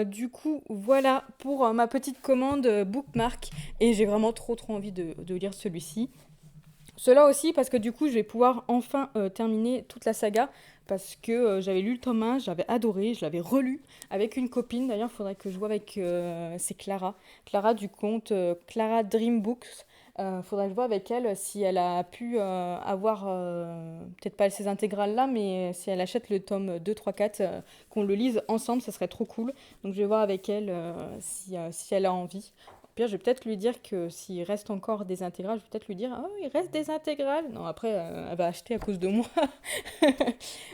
du coup, voilà pour ma petite commande bookmark. Et j'ai vraiment trop trop envie de lire celui-ci. Cela aussi parce que du coup, je vais pouvoir enfin terminer toute la saga. Parce que j'avais lu le tome 1, j'avais adoré, je l'avais relu avec une copine. D'ailleurs, il faudrait que je vois avec... c'est Clara. Clara du compte Clara Dream Books. Faudrait que je vois avec elle si elle a pu avoir, peut-être pas ces intégrales-là, mais si elle achète le tome 2, 3, 4, qu'on le lise ensemble, ça serait trop cool. Donc je vais voir avec elle si elle a envie. Au pire, je vais peut-être lui dire que s'il reste encore des intégrales, je vais peut-être lui dire, oh, il reste des intégrales. Non, après, elle va acheter à cause de moi.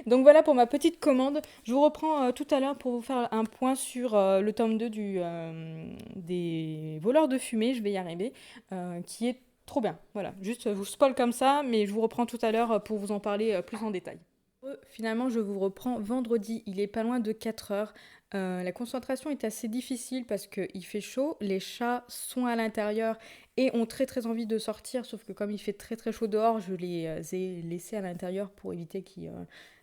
Donc voilà pour ma petite commande. Je vous reprends tout à l'heure pour vous faire un point sur le tome 2 des voleurs de fumée, je vais y arriver, qui est trop bien. Voilà, juste vous spoil comme ça, mais je vous reprends tout à l'heure pour vous en parler plus en détail. Finalement, je vous reprends vendredi, il est pas loin de 4 heures. La concentration est assez difficile parce qu'il fait chaud, les chats sont à l'intérieur et ont très très envie de sortir, sauf que comme il fait très très chaud dehors, je les ai laissés à l'intérieur pour éviter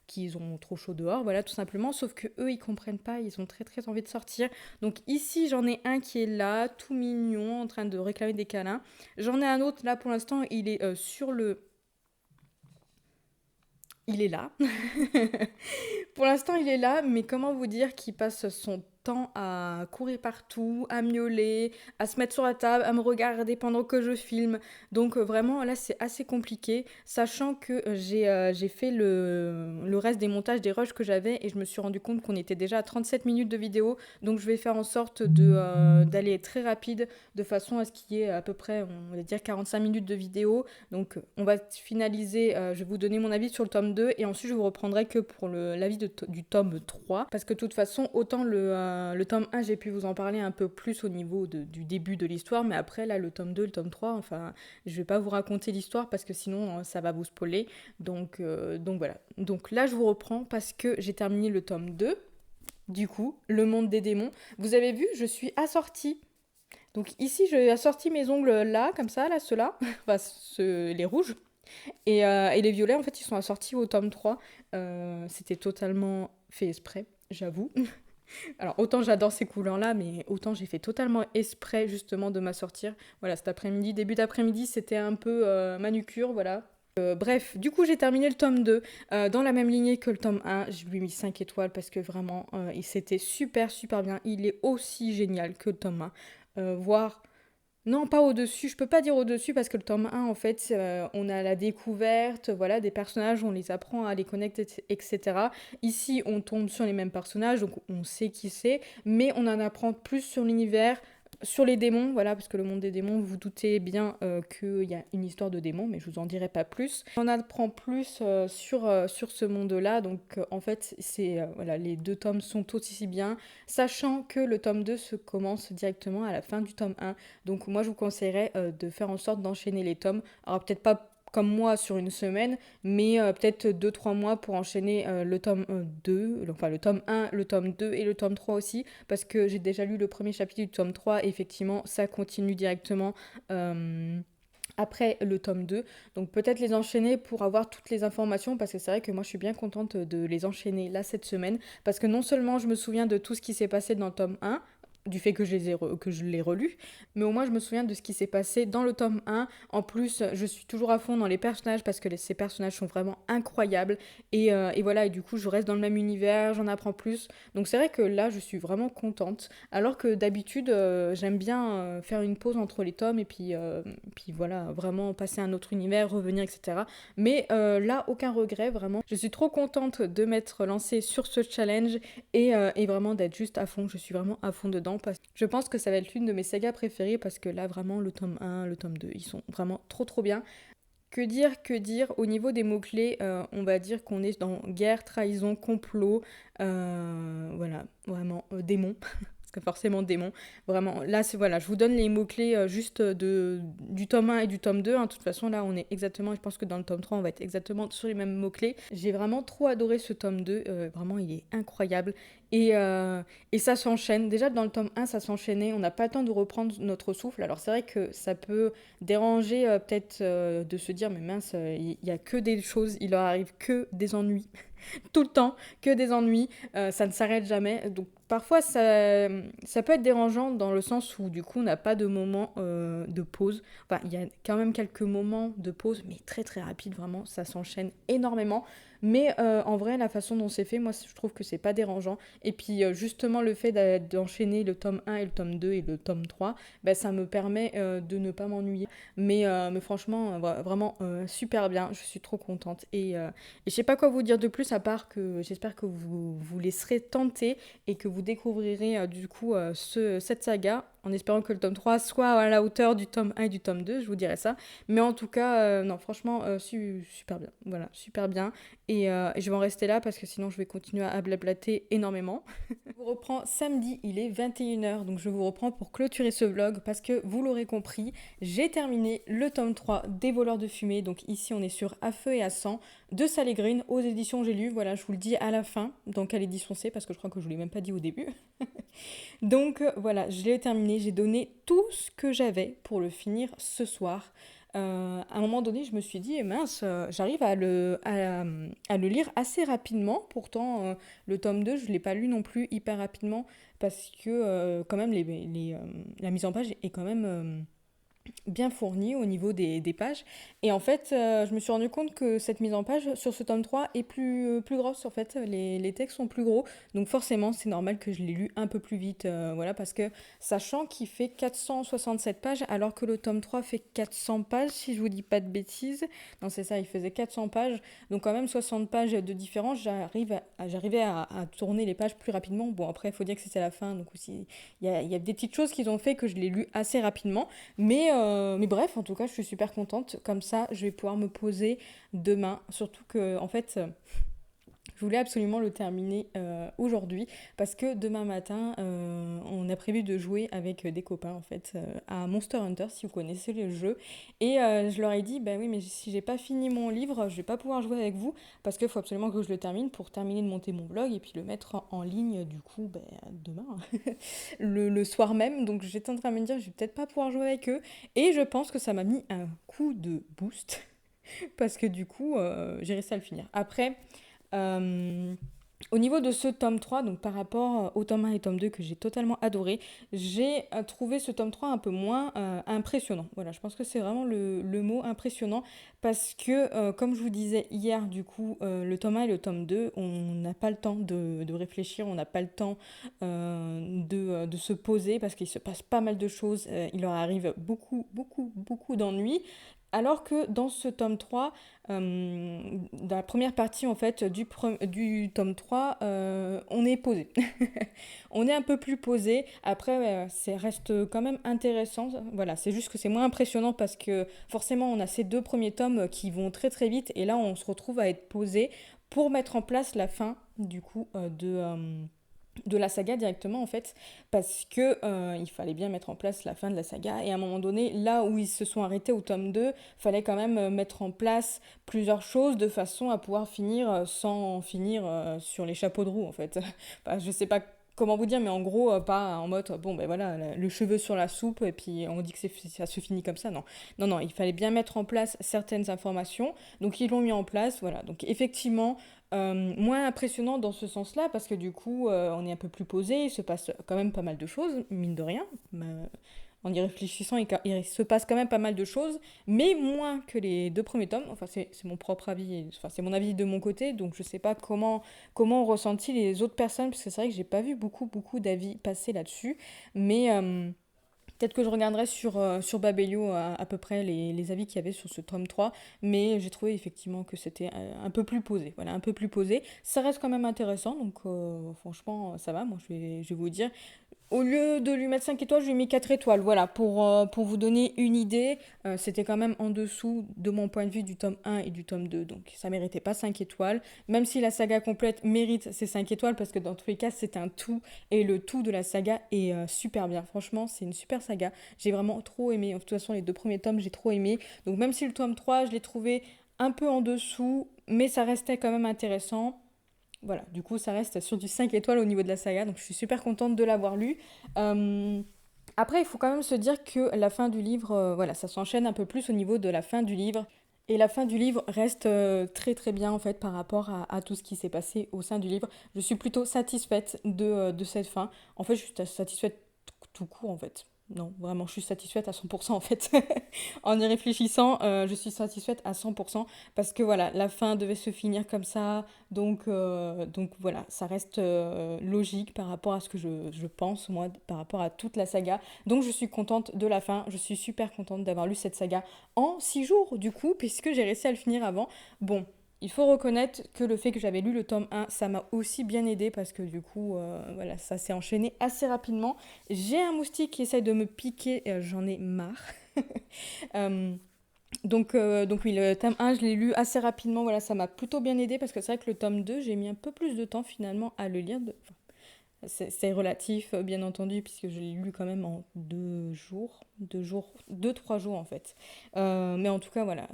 qu'ils ont trop chaud dehors, voilà tout simplement, sauf que eux ils comprennent pas, ils ont très très envie de sortir. Donc ici j'en ai un qui est là, tout mignon, en train de réclamer des câlins. J'en ai un autre là pour l'instant, il est sur le... Il est là. Pour l'instant, il est là, mais comment vous dire qu'il passe son temps à courir partout, à miauler, à se mettre sur la table, à me regarder pendant que je filme. Donc vraiment, là, c'est assez compliqué, sachant que j'ai fait le reste des montages, des rushs que j'avais, et je me suis rendu compte qu'on était déjà à 37 minutes de vidéo. Donc je vais faire en sorte d'aller très rapide, de façon à ce qu'il y ait à peu près, on va dire, 45 minutes de vidéo. Donc on va finaliser, je vais vous donner mon avis sur le tome 2 et ensuite je vous reprendrai que pour l'avis du tome 3 parce que de toute façon autant le tome 1 j'ai pu vous en parler un peu plus au niveau du début de l'histoire, mais après là le tome 2, le tome 3, enfin je vais pas vous raconter l'histoire parce que sinon ça va vous spoiler, donc voilà. Donc là je vous reprends parce que j'ai terminé le tome 2, du coup, le monde des démons. Vous avez vu, je suis assortie. Donc ici, j'ai assorti mes ongles là, comme ça, là, ceux-là, enfin les rouges. Et les violets, en fait, ils sont assortis au tome 3. C'était totalement fait exprès, j'avoue. Alors, autant j'adore ces couleurs-là, mais autant j'ai fait totalement exprès, justement, de m'assortir. Voilà, cet après-midi, début d'après-midi, c'était un peu manucure, voilà. Bref, du coup j'ai terminé le tome 2 dans la même lignée que le tome 1, je lui ai mis 5 étoiles parce que vraiment c'était super super bien, il est aussi génial que le tome 1, voire Non, pas au-dessus, je peux pas dire au-dessus parce que le tome un en fait, on a la découverte, voilà, des personnages, on les apprend à les connaître, etc. Ici, on tombe sur les mêmes personnages, donc on sait qui c'est, mais on en apprend plus sur l'univers, sur les démons, voilà, parce que le monde des démons, vous doutez bien qu'il y a une histoire de démons, mais je vous en dirai pas plus. On apprend plus sur ce monde-là, donc en fait, voilà, les deux tomes sont aussi bien, sachant que le tome 2 se commence directement à la fin du tome un. Donc moi, je vous conseillerais de faire en sorte d'enchaîner les tomes. Alors peut-être pas comme moi sur une semaine, mais peut-être 2 3 mois pour enchaîner le tome 2, enfin le tome un, le tome 2 et le tome 3 aussi, parce que j'ai déjà lu le premier chapitre du tome 3 et effectivement, ça continue directement après le tome 2. Donc peut-être les enchaîner pour avoir toutes les informations, parce que c'est vrai que moi je suis bien contente de les enchaîner là cette semaine, parce que non seulement je me souviens de tout ce qui s'est passé dans le tome un, du fait que que je l'ai relu, mais au moins je me souviens de ce qui s'est passé dans le tome un. En plus, je suis toujours à fond dans les personnages parce que ces personnages sont vraiment incroyables. Et voilà, et du coup, je reste dans le même univers, j'en apprends plus. Donc c'est vrai que là, je suis vraiment contente. Alors que d'habitude, j'aime bien faire une pause entre les tomes et puis voilà, vraiment passer à un autre univers, revenir, etc. Mais là, aucun regret, vraiment. Je suis trop contente de m'être lancée sur ce challenge et vraiment d'être juste à fond. Je suis vraiment à fond dedans. Parce que je pense que ça va être l'une de mes sagas préférées parce que là, vraiment, le tome un, le tome 2, ils sont vraiment trop trop bien. Que dire, au niveau des mots-clés, on va dire qu'on est dans guerre, trahison, complot, voilà, vraiment, démon, parce que forcément démon, vraiment, là, voilà, je vous donne les mots-clés juste du tome un et du tome 2, hein. De toute façon, là, on est exactement, je pense que dans le tome 3 on va être exactement sur les mêmes mots-clés. J'ai vraiment trop adoré ce tome 2, vraiment, il est incroyable, et, euh, et ça s'enchaîne, déjà dans le tome un ça s'enchaînait, on n'a pas le temps de reprendre notre souffle, alors c'est vrai que ça peut déranger peut-être de se dire mais mince, il n'y a que des choses, il leur arrive que des ennuis tout le temps, que des ennuis, ça ne s'arrête jamais. Donc parfois ça peut être dérangeant dans le sens où du coup on n'a pas de moment de pause. Enfin il y a quand même quelques moments de pause mais très très rapide, vraiment ça s'enchaîne énormément. Mais en vrai la façon dont c'est fait, moi je trouve que c'est pas dérangeant. Et puis justement le fait d'enchaîner le tome un et le tome 2 et le tome 3, bah, ça me permet de ne pas m'ennuyer. Mais franchement vraiment super bien, je suis trop contente. Et je sais pas quoi vous dire de plus à part que j'espère que vous vous laisserez tenter et que vous découvrirez du coup cette saga en espérant que le tome 3 soit à la hauteur du tome un et du tome 2, je vous dirai ça. Mais en tout cas, non, franchement, super bien. Voilà, super bien. Et je vais en rester là parce que sinon je vais continuer à blablater énormément. Je vous reprends samedi, il est 21h, donc je vous reprends pour clôturer ce vlog parce que vous l'aurez compris, j'ai terminé le tome 3 des voleurs de fumée. Donc ici on est sur À feu et à sang de Sally Green aux éditions J'ai lu. Voilà, je vous le dis à la fin dans quelle édition c'est parce que je crois que je ne vous l'ai même pas dit au début. Donc voilà, je l'ai terminé, j'ai donné tout ce que j'avais pour le finir ce soir. À un moment donné, je me suis dit, eh mince, j'arrive à le lire assez rapidement. Pourtant, le tome 2 je ne l'ai pas lu non plus hyper rapidement parce que quand même la mise en page est quand même bien fourni au niveau des pages. Et en fait, je me suis rendu compte que cette mise en page sur ce tome 3 est plus grosse. En fait, les textes sont plus gros. Donc forcément, c'est normal que je l'ai lu un peu plus vite. Voilà, parce que sachant qu'il fait 467 pages, alors que le tome 3 fait 400 pages, si je vous dis pas de bêtises. Non, c'est ça, il faisait 400 pages. Donc quand même 60 pages de différence, j'arrivais à tourner les pages plus rapidement. Bon, après, il faut dire que c'était la fin. Donc aussi, il y a des petites choses qu'ils ont fait que je l'ai lu assez rapidement. Mais bref, en tout cas, je suis super contente. Comme ça, je vais pouvoir me poser demain. Surtout que, en fait, je voulais absolument le terminer aujourd'hui parce que demain matin, on a prévu de jouer avec des copains en fait à Monster Hunter si vous connaissez le jeu. Et je leur ai dit, bah oui, mais si j'ai pas fini mon livre, je vais pas pouvoir jouer avec vous parce qu'il faut absolument que je le termine pour terminer de monter mon vlog et puis le mettre en ligne du coup demain, le soir même. Donc j'étais en train de me dire, je vais peut-être pas pouvoir jouer avec eux. Et je pense que ça m'a mis un coup de boost parce que du coup, j'ai réussi à le finir. Après, euh, Au niveau de ce tome 3, donc par rapport au tome 1 et tome 2 que j'ai totalement adoré, j'ai trouvé ce tome 3 un peu moins impressionnant. Voilà, je pense que c'est vraiment le mot impressionnant parce que, comme je vous disais hier, du coup, le tome 1 et le tome 2, on n'a pas le temps de réfléchir, on n'a pas le temps de se poser parce qu'il se passe pas mal de choses, il leur arrive beaucoup, beaucoup, beaucoup d'ennuis. Alors que dans ce tome 3, dans la première partie en fait du tome 3, on est posé. On est un peu plus posé. Après, ça reste quand même intéressant. Voilà, c'est juste que c'est moins impressionnant parce que forcément on a ces deux premiers tomes qui vont très très vite et là on se retrouve à être posé pour mettre en place la fin du coup de la saga directement en fait parce que il fallait bien mettre en place la fin de la saga et à un moment donné là où ils se sont arrêtés au tome 2 fallait quand même mettre en place plusieurs choses de façon à pouvoir finir sans finir sur les chapeaux de roue en fait. Bah, je sais pas comment vous dire mais en gros pas en mode bon ben voilà le cheveu sur la soupe et puis on dit que ça se finit comme ça, non. Non non, il fallait bien mettre en place certaines informations donc ils l'ont mis en place, voilà. Donc effectivement moins impressionnant dans ce sens-là, parce que du coup, on est un peu plus posé, il se passe quand même pas mal de choses, mine de rien. En y réfléchissant, il se passe quand même pas mal de choses, mais moins que les deux premiers tomes. Enfin, c'est mon propre avis, enfin, c'est mon avis de mon côté, donc je sais pas comment ont ressenti les autres personnes, parce que c'est vrai que j'ai pas vu beaucoup, beaucoup d'avis passer là-dessus, mais peut-être que je regarderai sur Babelio à peu près les avis qu'il y avait sur ce tome 3, mais j'ai trouvé effectivement que c'était un peu plus posé. Voilà, un peu plus posé. Ça reste quand même intéressant, donc franchement, ça va. Moi, je vais vous dire, au lieu de lui mettre 5 étoiles, je lui ai mis 4 étoiles. Voilà, pour vous donner une idée, c'était quand même en dessous de mon point de vue du tome 1 et du tome 2. Donc ça méritait pas 5 étoiles. Même si la saga complète mérite ses 5 étoiles, parce que dans tous les cas, c'est un tout. Et le tout de la saga est super bien. Franchement, c'est une super saga. J'ai vraiment trop aimé. De toute façon, les deux premiers tomes, j'ai trop aimé. Donc même si le tome 3, je l'ai trouvé un peu en dessous, mais ça restait quand même intéressant. Voilà, du coup, ça reste sur du 5 étoiles au niveau de la saga, donc je suis super contente de l'avoir lu. Euh, Après, il faut quand même se dire que la fin du livre, voilà, ça s'enchaîne un peu plus au niveau de la fin du livre. Et la fin du livre reste très très bien en fait par rapport à tout ce qui s'est passé au sein du livre. Je suis plutôt satisfaite de cette fin. En fait, je suis satisfaite tout court en fait. Non, vraiment, je suis satisfaite à 100% en fait. En y réfléchissant, je suis satisfaite à 100% parce que voilà, la fin devait se finir comme ça. Donc voilà, ça reste logique par rapport à ce que je pense, moi, par rapport à toute la saga. Donc je suis contente de la fin. Je suis super contente d'avoir lu cette saga en 6 jours, du coup, puisque j'ai réussi à le finir avant. Bon, il faut reconnaître que le fait que j'avais lu le tome 1, ça m'a aussi bien aidé parce que du coup, voilà, ça s'est enchaîné assez rapidement. J'ai un moustique qui essaye de me piquer, j'en ai marre. Euh, donc oui, le tome 1, je l'ai lu assez rapidement, voilà, ça m'a plutôt bien aidé parce que c'est vrai que le tome 2, j'ai mis un peu plus de temps finalement à le lire. Enfin, c'est relatif, bien entendu, puisque je l'ai lu quand même en 2 jours, 2 jours, 2, 3 jours en fait. Mais en tout cas, voilà,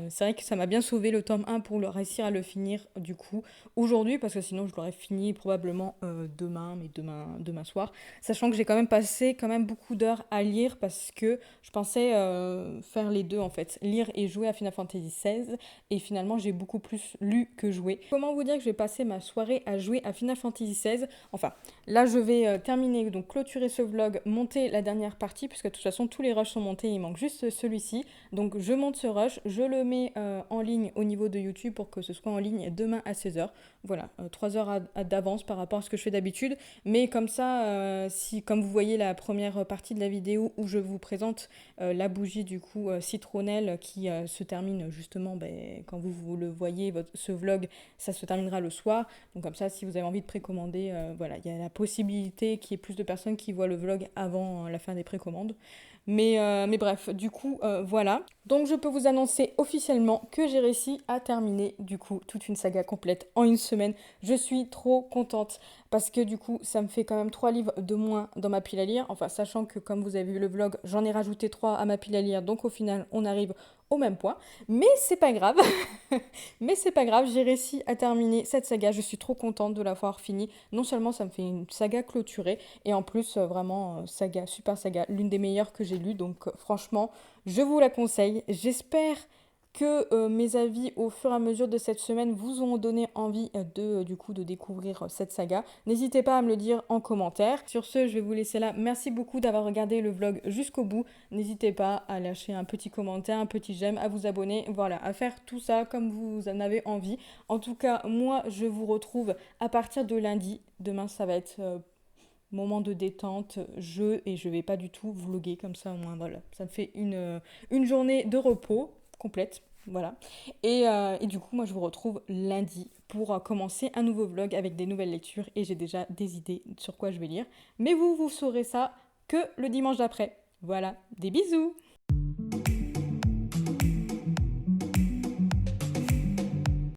c'est vrai que ça m'a bien sauvé le tome 1 pour réussir à le finir du coup aujourd'hui, parce que sinon je l'aurais fini probablement demain, mais demain soir. Sachant que j'ai quand même passé quand même beaucoup d'heures à lire parce que je pensais faire les deux en fait, lire et jouer à Final Fantasy XVI, et finalement j'ai beaucoup plus lu que joué. Comment vous dire que j'ai passé ma soirée à jouer à Final Fantasy XVI? Enfin, là, je vais terminer, donc clôturer ce vlog, monter la dernière partie, puisque de toute façon, tous les rushs sont montés, il manque juste celui-ci. Donc, je monte ce rush, je le mets en ligne au niveau de YouTube pour que ce soit en ligne demain à 16h. Voilà, 3 heures d'avance par rapport à ce que je fais d'habitude. Mais comme ça, si, comme vous voyez la première partie de la vidéo où je vous présente la bougie du coup citronnelle qui se termine justement quand vous le voyez, ce vlog, ça se terminera le soir. Donc comme ça, si vous avez envie de précommander, voilà, il y a la possibilité qu'il y ait plus de personnes qui voient le vlog avant la fin des précommandes. Mais bref, du coup, voilà. Donc je peux vous annoncer officiellement que j'ai réussi à terminer du coup toute une saga complète en une semaine. Je suis trop contente parce que du coup ça me fait quand même 3 livres de moins dans ma pile à lire. Enfin sachant que comme vous avez vu le vlog, j'en ai rajouté 3 à ma pile à lire. Donc au final on arrive au même point. Mais c'est pas grave. Mais c'est pas grave, j'ai réussi à terminer cette saga. Je suis trop contente de l'avoir finie. Non seulement ça me fait une saga clôturée, et en plus vraiment saga, super saga, l'une des meilleures que j'ai lues. Donc franchement, je vous la conseille. J'espère que mes avis au fur et à mesure de cette semaine vous ont donné envie de découvrir cette saga. N'hésitez pas à me le dire en commentaire. Sur ce, je vais vous laisser là. Merci beaucoup d'avoir regardé le vlog jusqu'au bout. N'hésitez pas à lâcher un petit commentaire, un petit j'aime, à vous abonner, voilà, à faire tout ça comme vous en avez envie. En tout cas, moi, je vous retrouve à partir de lundi. Demain, ça va être moment de détente, et je vais pas du tout vlogger comme ça, au moins, voilà. Ça me fait une journée de repos complète. Voilà. Et du coup, moi, je vous retrouve lundi pour commencer un nouveau vlog avec des nouvelles lectures. Et j'ai déjà des idées sur quoi je vais lire. Mais vous saurez ça que le dimanche d'après. Voilà. Des bisous!